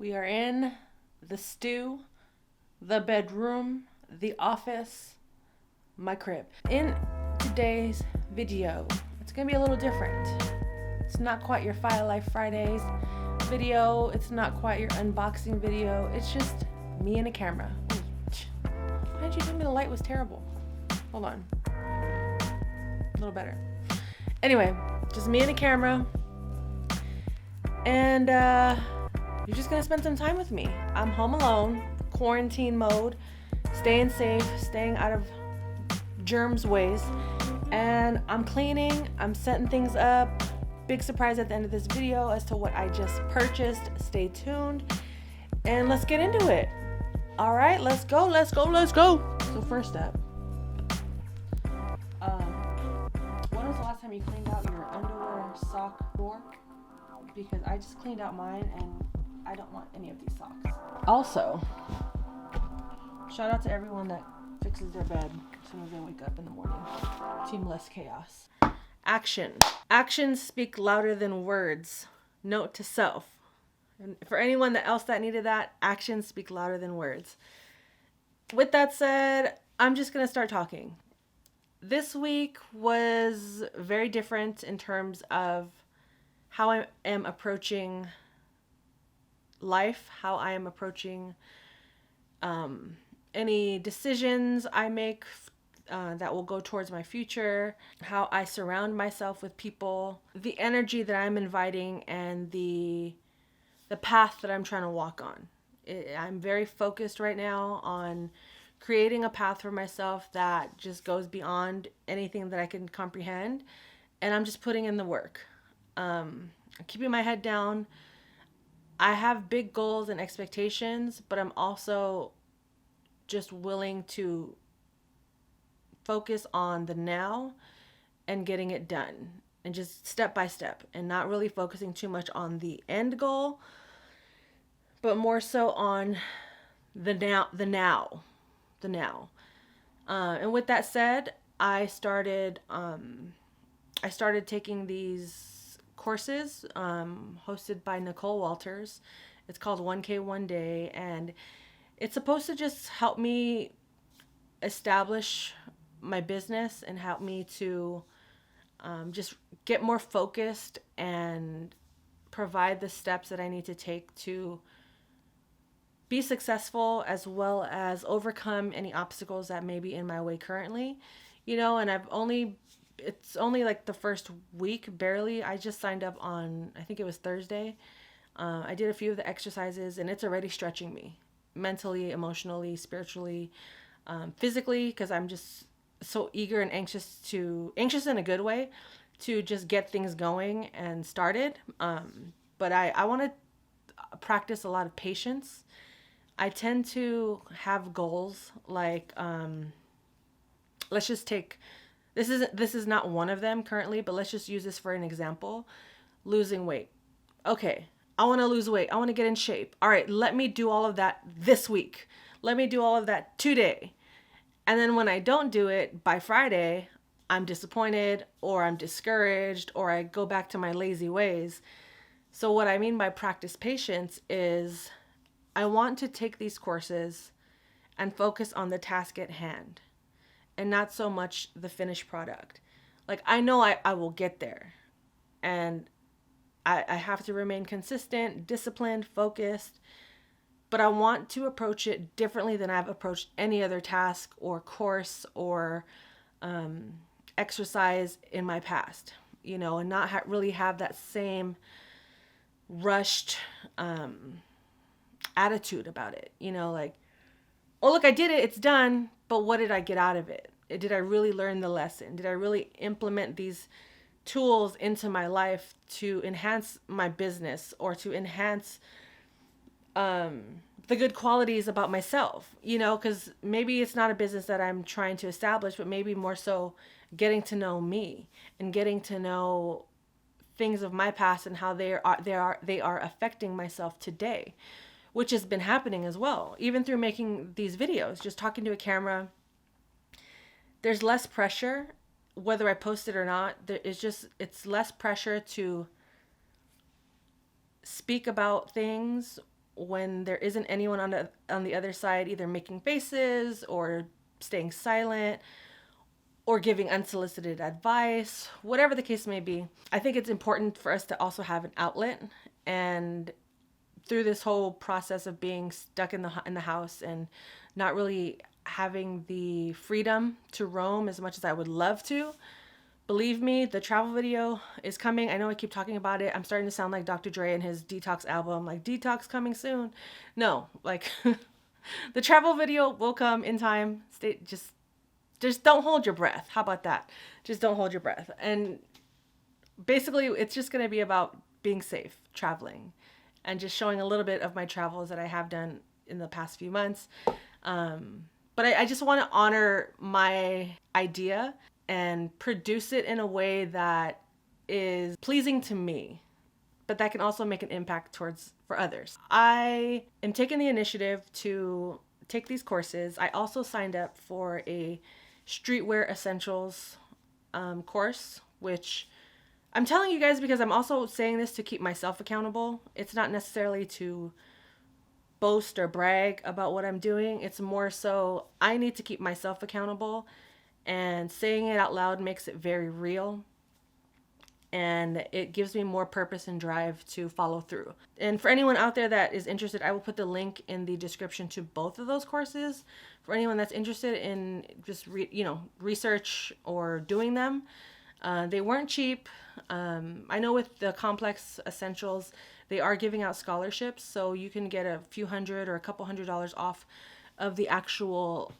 We are in the stew, the bedroom, the office, my crib. In today's video, it's gonna be a little different. It's not quite your Fiyah Life Fridays video. It's not quite your unboxing video. It's just me and a camera. Why did you tell me the light was terrible? Hold on. A little better. Anyway, just me and a camera. And you're just gonna spend some time with me. I'm home alone, quarantine mode, staying safe, staying out of germs ways. And I'm cleaning, I'm setting things up. Big surprise at the end of this video as to what I just purchased. Stay tuned and let's get into it. All right, let's go. So first up, when was the last time you cleaned out your underwear sock drawer? Because I just cleaned out mine and I don't want any of these socks. Also, shout out to everyone that fixes their bed as soon as they wake up in the morning. Team Less Chaos. Action. Actions speak louder than words. Note to self. And for anyone else that needed that, actions speak louder than words. With that said, I'm just going to start talking. This week was very different in terms of how I am approaching life, how I am approaching any decisions I make that will go towards my future, how I surround myself with people, the energy that I'm inviting, and the path that I'm trying to walk on. I'm very focused right now on creating a path for myself that just goes beyond anything that I can comprehend, and I'm just putting in the work. Keeping my head down. I have big goals and expectations, but I'm also just willing to focus on the now and getting it done, and just step by step, and not really focusing too much on the end goal, but more so on the now. And with that said, I started taking these courses hosted by Nicole Walters. It's called 1K One Day, and it's supposed to just help me establish my business and help me to just get more focused and provide the steps that I need to take to be successful, as well as overcome any obstacles that may be in my way currently. And it's only like the first week, barely. I just signed up on, I think it was Thursday. I did a few of the exercises, and it's already stretching me mentally, emotionally, spiritually, physically, because I'm just so eager and anxious in a good way, to just get things going and started. But I want to practice a lot of patience. I tend to have goals like, let's just take, this is not one of them currently, but let's just use this for an example. Losing weight. Okay, I want to lose weight. I want to get in shape. All right, let me do all of that this week. Let me do all of that today. And then when I don't do it by Friday, I'm disappointed, or I'm discouraged, or I go back to my lazy ways. So what I mean by practice patience is I want to take these courses and focus on the task at hand, and not so much the finished product. Like, I know I will get there, and I have to remain consistent, disciplined, focused, but I want to approach it differently than I've approached any other task or course or exercise in my past, and not really have that same rushed attitude about it. Like, oh, look, I did it, it's done, but what did I get out of it? Did I really learn the lesson? Did I really implement these tools into my life to enhance my business, or to enhance the good qualities about myself? Because maybe it's not a business that I'm trying to establish, but maybe more so getting to know me and getting to know things of my past and how they are affecting myself today, which has been happening as well, even through making these videos, just talking to a camera. There's less pressure, whether I post it or not. It's less pressure to speak about things when there isn't anyone on the other side, either making faces or staying silent or giving unsolicited advice, whatever the case may be. I think it's important for us to also have an outlet. And through this whole process of being stuck in the house and not really having the freedom to roam as much as I would love to, believe me, the travel video is coming. I know I keep talking about it. I'm starting to sound like Dr. Dre and his Detox album, like detox coming soon. No, like the travel video will come in time. Just don't hold your breath. How about that? Just don't hold your breath. And basically, it's just going to be about being safe, traveling, and just showing a little bit of my travels that I have done in the past few months. But I just want to honor my idea and produce it in a way that is pleasing to me, but that can also make an impact for others. I am taking the initiative to take these courses. I also signed up for a streetwear essentials course, which I'm telling you guys because I'm also saying this to keep myself accountable. It's not necessarily to boast or brag about what I'm doing. It's more so I need to keep myself accountable, and saying it out loud makes it very real. And it gives me more purpose and drive to follow through. And for anyone out there that is interested, I will put the link in the description to both of those courses. For anyone that's interested in just research or doing them, they weren't cheap. I know with the complex essentials, they are giving out scholarships, so you can get a few hundred or a couple $100s off of the actual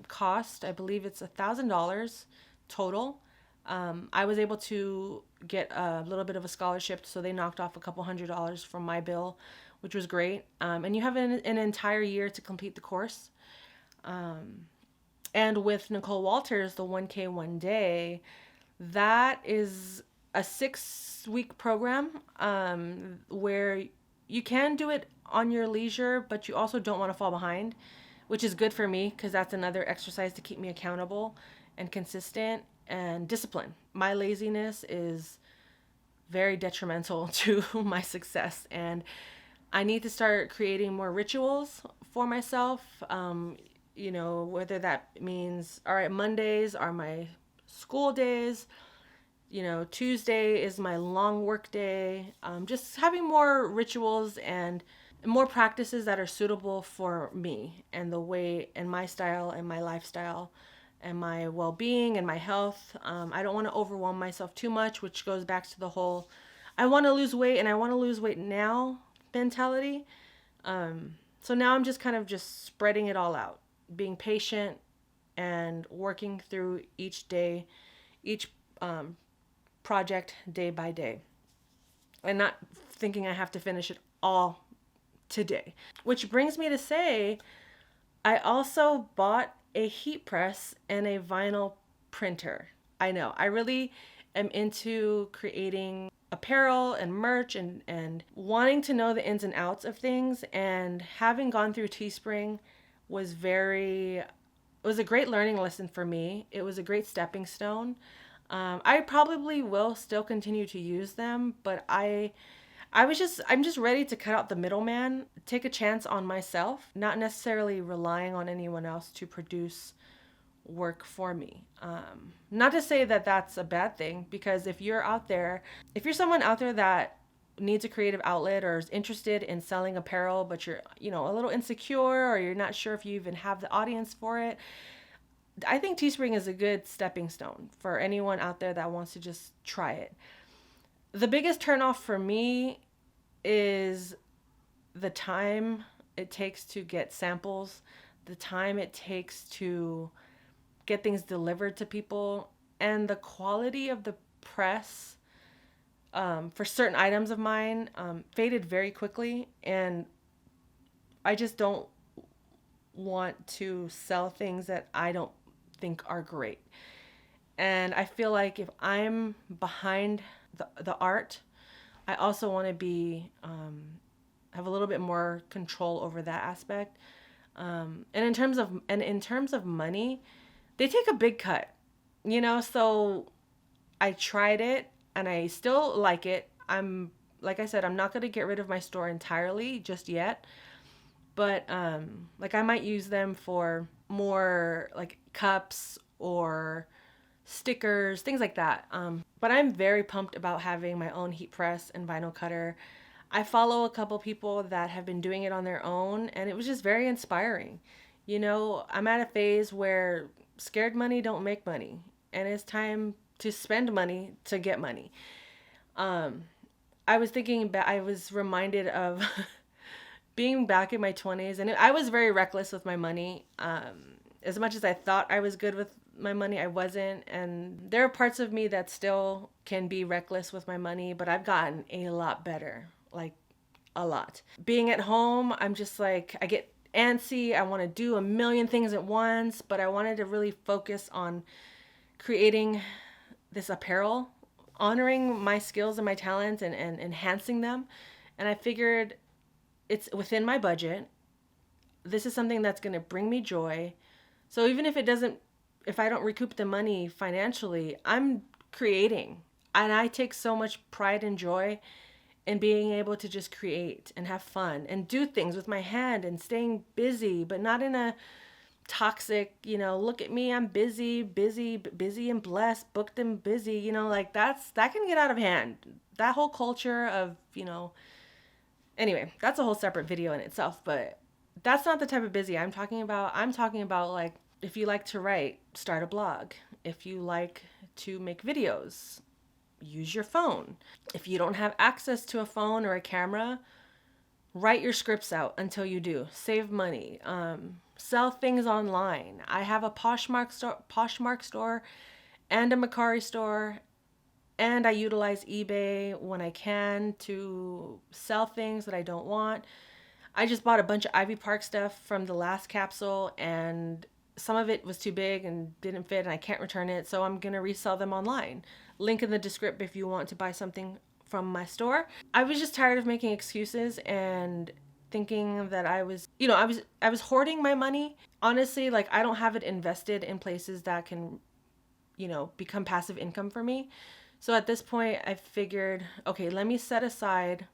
cost. I believe it's $1,000 total. I was able to get a little bit of a scholarship, so they knocked off a couple $100s from my bill, which was great. And you have an entire year to complete the course. And with Nicole Walters, the 1K one day, that is a 6-week program where you can do it on your leisure, but you also don't want to fall behind, which is good for me because that's another exercise to keep me accountable and consistent and disciplined. My laziness is very detrimental to my success, and I need to start creating more rituals for myself. Whether that means, all right, Mondays are my school days, Tuesday is my long work day. Just having more rituals and more practices that are suitable for me and the way and my style and my lifestyle and my well-being and my health. I don't want to overwhelm myself too much, which goes back to the whole I want to lose weight and I want to lose weight now mentality. So now I'm just kind of just spreading it all out, being patient and working through each day, each project day by day, and not thinking I have to finish it all today. Which brings me to say, I also bought a heat press and a vinyl printer. I know, I really am into creating apparel and merch and wanting to know the ins and outs of things, and having gone through Teespring was it was a great learning lesson for me. It was a great stepping stone. I probably will still continue to use them, but I'm just ready to cut out the middleman, take a chance on myself, not necessarily relying on anyone else to produce work for me. Not to say that that's a bad thing, because if you're someone out there that needs a creative outlet or is interested in selling apparel, but you're, a little insecure, or you're not sure if you even have the audience for it, I think Teespring is a good stepping stone for anyone out there that wants to just try it. The biggest turnoff for me is the time it takes to get samples, the time it takes to get things delivered to people, and the quality of the press for certain items of mine faded very quickly, and I just don't want to sell things that I don't think are great. And I feel like if I'm behind the art, I also want to be have a little bit more control over that aspect. And in terms of money, they take a big cut, so I tried it and I still like it. I'm like I said, I'm not going to get rid of my store entirely just yet, but like I might use them for more like cups or stickers, things like that. But I'm very pumped about having my own heat press and vinyl cutter. I follow a couple people that have been doing it on their own, and it was just very inspiring. You know, I'm at a phase where scared money don't make money, and it's time to spend money to get money. Um, I was thinking back, I was reminded of being back in my 20s, and I was very reckless with my money. As much as I thought I was good with my money, I wasn't. And there are parts of me that still can be reckless with my money, but I've gotten a lot better, like a lot. Being at home, I'm just like, I get antsy. I want to do a million things at once, but I wanted to really focus on creating this apparel, honoring my skills and my talents and enhancing them. And I figured it's within my budget. This is something that's going to bring me joy. So even if I don't recoup the money financially, I'm creating. And I take so much pride and joy in being able to just create and have fun and do things with my hand and staying busy, but not in a toxic, look at me, I'm busy, busy, busy and blessed, booked and busy, like that can get out of hand. That whole culture of, anyway, that's a whole separate video in itself, but that's not the type of busy I'm talking about. I'm talking about like, if you like to write, start a blog. If you like to make videos, use your phone. If you don't have access to a phone or a camera, write your scripts out until you do. Save money. Sell things online. I have a Poshmark store and a Mercari store, and I utilize eBay when I can to sell things that I don't want. I just bought a bunch of Ivy Park stuff from the last capsule, and some of it was too big and didn't fit, and I can't return it, so I'm gonna resell them online. Link in the description if you want to buy something from my store. I was just tired of making excuses and thinking that I was hoarding my money. Honestly, like I don't have it invested in places that can, become passive income for me. So at this point, I figured, okay, let me set aside.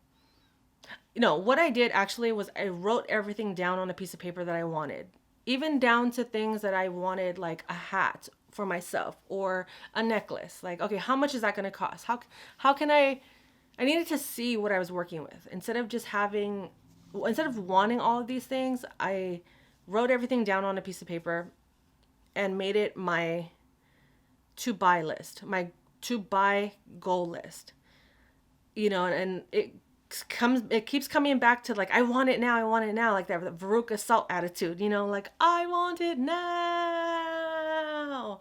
What I did actually was I wrote everything down on a piece of paper that I wanted, even down to things that I wanted, like a hat for myself or a necklace. Like, okay, how much is that going to cost? How can I needed to see what I was working with. Instead of wanting all of these things, I wrote everything down on a piece of paper and made it my to buy list, my to buy goal list. And it keeps coming back to like, I want it now, like that Veruca Salt attitude, like I want it now.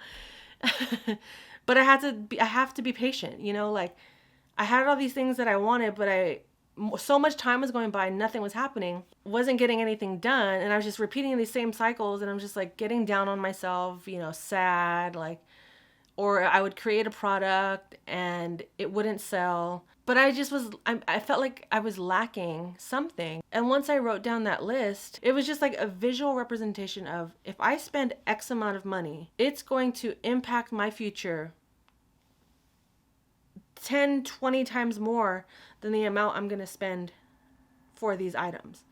But I have to be patient, like I had all these things that I wanted, but so much time was going by, nothing was happening, wasn't getting anything done, and I was just repeating these same cycles, and I'm just like getting down on myself, sad, like, or I would create a product and it wouldn't sell. But I felt like I was lacking something. And once I wrote down that list, it was just like a visual representation of, if I spend X amount of money, it's going to impact my future 10, 20 times more than the amount I'm going to spend for these items.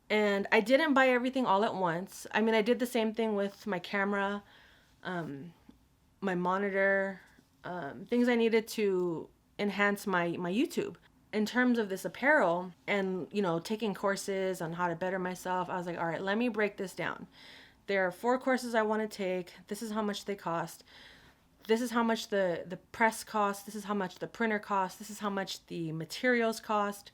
And I didn't buy everything all at once. I mean, I did the same thing with my camera, my monitor, things I needed to enhance my YouTube. In terms of this apparel and, taking courses on how to better myself, I was like, all right, let me break this down. There are 4 courses I want to take. This is how much they cost. This is how much the press costs. This is how much the printer costs. This is how much the materials cost.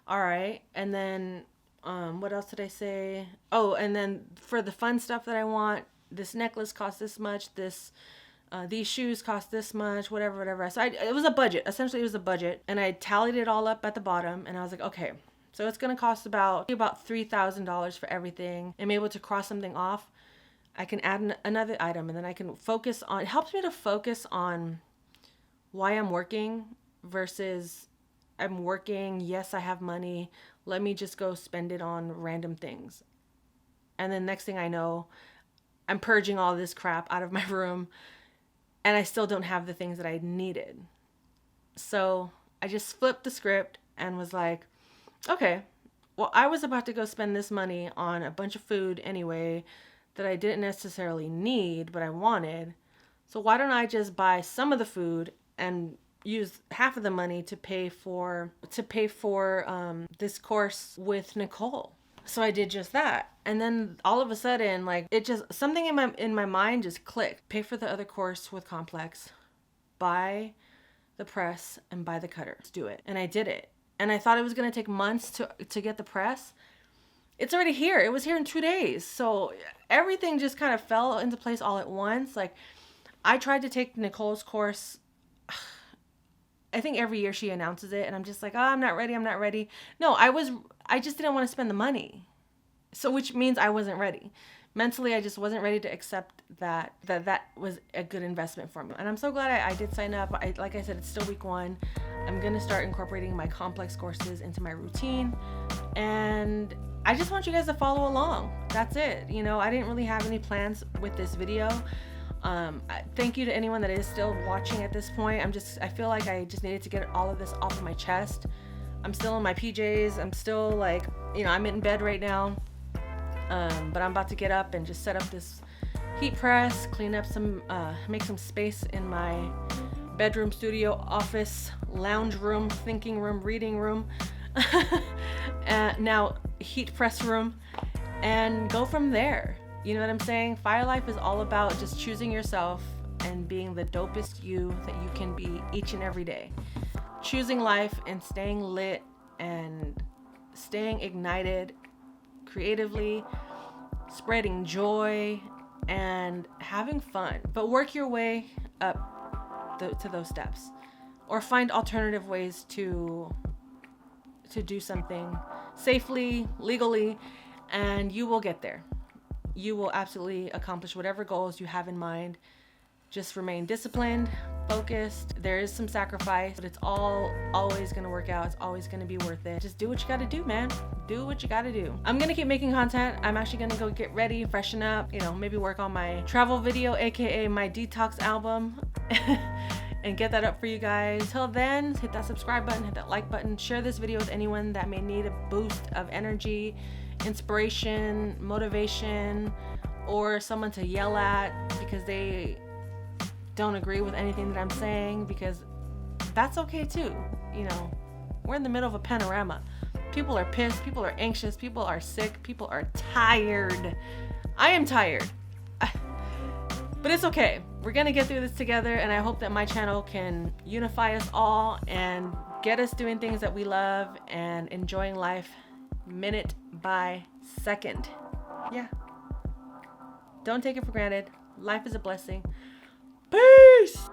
All right. And then, what else did I say? Oh, and then for the fun stuff that I want, this necklace costs this much. These shoes cost this much, whatever. So it was a budget. Essentially, it was a budget. And I tallied it all up at the bottom. And I was like, okay, so it's going to cost about $3,000 for everything. I'm able to cross something off. I can add another item, and then I can it helps me to focus on why I'm working versus I'm working. Yes, I have money. Let me just go spend it on random things. And then next thing I know, I'm purging all this crap out of my room, and I still don't have the things that I needed. So I just flipped the script and was like, okay, well, I was about to go spend this money on a bunch of food anyway that I didn't necessarily need, but I wanted. So why don't I just buy some of the food and use half of the money to pay for this course with Nicole? So I did just that. And then all of a sudden, like, it just, something in my mind just clicked. Pay for the other course with Complex, buy the press, and buy the cutter. Let's do it. And I did it. And I thought it was going to take months to get the press. It's already here. It was here in 2 days. So everything just kind of fell into place all at once. Like, I tried to take Nicole's course. I think every year she announces it, and I'm just like, oh, I'm not ready. I'm not ready. No, I just didn't want to spend the money. So, which means I wasn't ready. Mentally, I just wasn't ready to accept that was a good investment for me. And I'm so glad I did sign up. Like I said, it's still week 1. I'm going to start incorporating my complex courses into my routine. And I just want you guys to follow along. That's it. You know, I didn't really have any plans with this video. Thank you to anyone that is still watching at this point. I feel like I just needed to get all of this off of my chest. I'm still in my PJs. I'm still like, you know, I'm in bed right now. But I'm about to get up and just set up this heat press, clean up make some space in my bedroom, studio, office, lounge room, thinking room, reading room, now heat press room, and go from there. You know what I'm saying? Fire Life is all about just choosing yourself and being the dopest you that you can be each and every day. Choosing life and staying lit and staying ignited creatively, spreading joy and having fun. But work your way up to those steps, or find alternative ways to do something safely, legally, and you will get there. You will absolutely accomplish whatever goals you have in mind. Just remain disciplined, focused. There is some sacrifice, but it's always going to work out. It's always going to be worth it. Just do what you got to do, man. Do what you got to do. I'm going to keep making content. I'm actually going to go get ready, freshen up, you know, maybe work on my travel video, aka my detox album, and get that up for you guys. Till then, hit that subscribe button, hit that like button, share this video with anyone that may need a boost of energy, inspiration, motivation, or someone to yell at because they don't agree with anything that I'm saying, because that's okay too. You know, we're in the middle of a panorama. People are pissed, people are anxious, people are sick, people are tired. I am tired. But it's okay. We're gonna get through this together, and I hope that my channel can unify us all and get us doing things that we love and enjoying life minute by second. Yeah. Don't take it for granted. Life is a blessing. Peace!